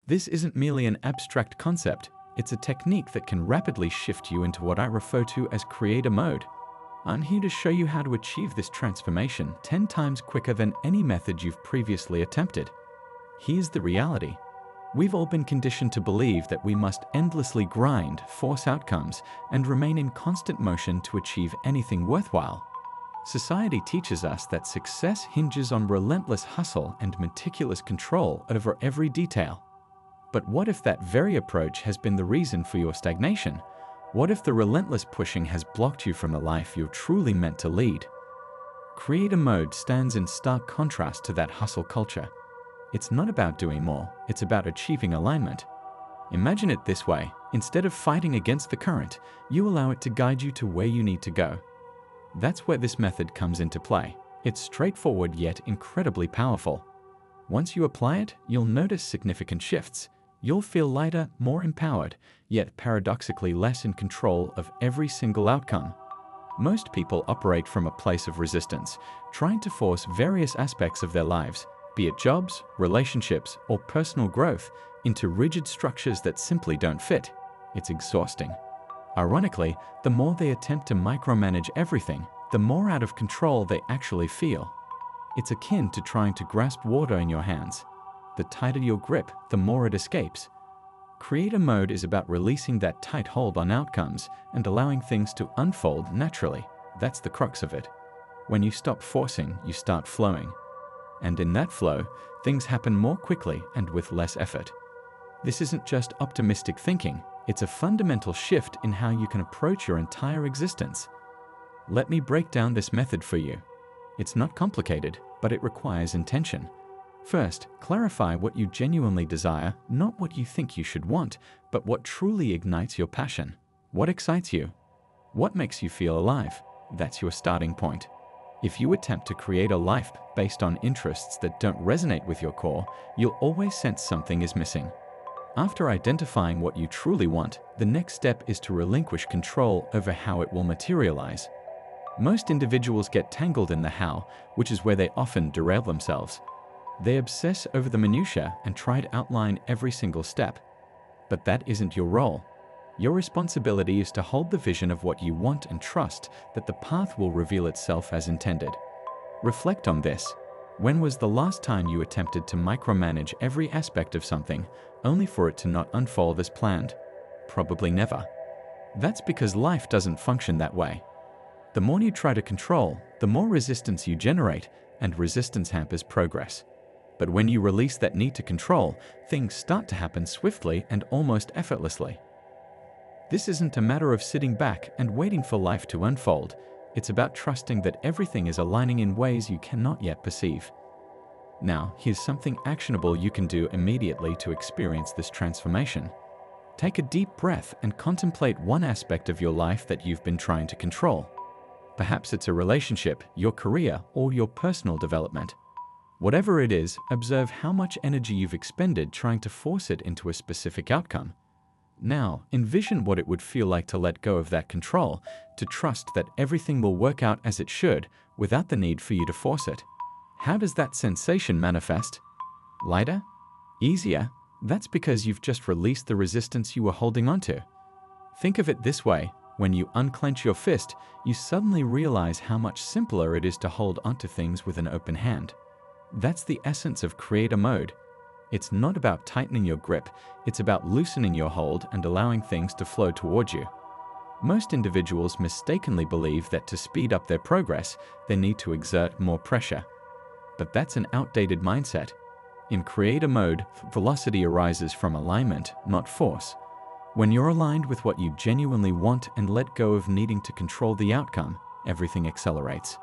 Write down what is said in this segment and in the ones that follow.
This isn't merely an abstract concept, it's a technique that can rapidly shift you into what I refer to as creator mode. I'm here to show you how to achieve this transformation 10 times quicker than any method you've previously attempted. Here's the reality. We've all been conditioned to believe that we must endlessly grind, force outcomes, and remain in constant motion to achieve anything worthwhile. Society teaches us that success hinges on relentless hustle and meticulous control over every detail. But what if that very approach has been the reason for your stagnation? What if the relentless pushing has blocked you from the life you're truly meant to lead? Creator mode stands in stark contrast to that hustle culture. It's not about doing more, it's about achieving alignment. Imagine it this way: instead of fighting against the current, you allow it to guide you to where you need to go. That's where this method comes into play. It's straightforward yet incredibly powerful. Once you apply it, you'll notice significant shifts. You'll feel lighter, more empowered, yet paradoxically less in control of every single outcome. Most people operate from a place of resistance, trying to force various aspects of their lives, be it jobs, relationships, or personal growth, into rigid structures that simply don't fit. It's exhausting. Ironically, the more they attempt to micromanage everything, the more out of control they actually feel. It's akin to trying to grasp water in your hands. The tighter your grip, the more it escapes. Creator mode is about releasing that tight hold on outcomes and allowing things to unfold naturally. That's the crux of it. When you stop forcing, you start flowing. And in that flow, things happen more quickly and with less effort. This isn't just optimistic thinking, it's a fundamental shift in how you can approach your entire existence. Let me break down this method for you. It's not complicated, but it requires intention. First, clarify what you genuinely desire, not what you think you should want, but what truly ignites your passion. What excites you? What makes you feel alive? That's your starting point. If you attempt to create a life based on interests that don't resonate with your core, you'll always sense something is missing. After identifying what you truly want, the next step is to relinquish control over how it will materialize. Most individuals get tangled in the how, which is where they often derail themselves. They obsess over the minutiae and try to outline every single step. But that isn't your role. Your responsibility is to hold the vision of what you want and trust that the path will reveal itself as intended. Reflect on this. When was the last time you attempted to micromanage every aspect of something, only for it to not unfold as planned? Probably never. That's because life doesn't function that way. The more you try to control, the more resistance you generate, and resistance hampers progress. But when you release that need to control, things start to happen swiftly and almost effortlessly. This isn't a matter of sitting back and waiting for life to unfold. It's about trusting that everything is aligning in ways you cannot yet perceive. Now, here's something actionable you can do immediately to experience this transformation. Take a deep breath and contemplate one aspect of your life that you've been trying to control. Perhaps it's a relationship, your career, or your personal development. Whatever it is, observe how much energy you've expended trying to force it into a specific outcome. Now, envision what it would feel like to let go of that control, to trust that everything will work out as it should, without the need for you to force it. How does that sensation manifest? Lighter? Easier? That's because you've just released the resistance you were holding onto. Think of it this way: when you unclench your fist, you suddenly realize how much simpler it is to hold onto things with an open hand. That's the essence of creator mode. It's not about tightening your grip, it's about loosening your hold and allowing things to flow towards you. Most individuals mistakenly believe that to speed up their progress, they need to exert more pressure. But that's an outdated mindset. In creator mode, velocity arises from alignment, not force. When you're aligned with what you genuinely want and let go of needing to control the outcome, everything accelerates.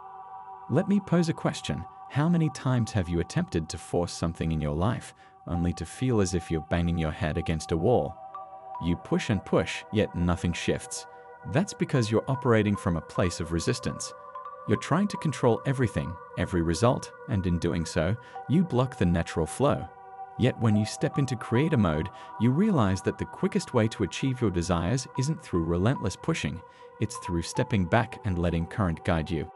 Let me pose a question. How many times have you attempted to force something in your life, only to feel as if you're banging your head against a wall? You push and push, yet nothing shifts. That's because you're operating from a place of resistance. You're trying to control everything, every result, and in doing so, you block the natural flow. Yet when you step into creator mode, you realize that the quickest way to achieve your desires isn't through relentless pushing, it's through stepping back and letting current guide you.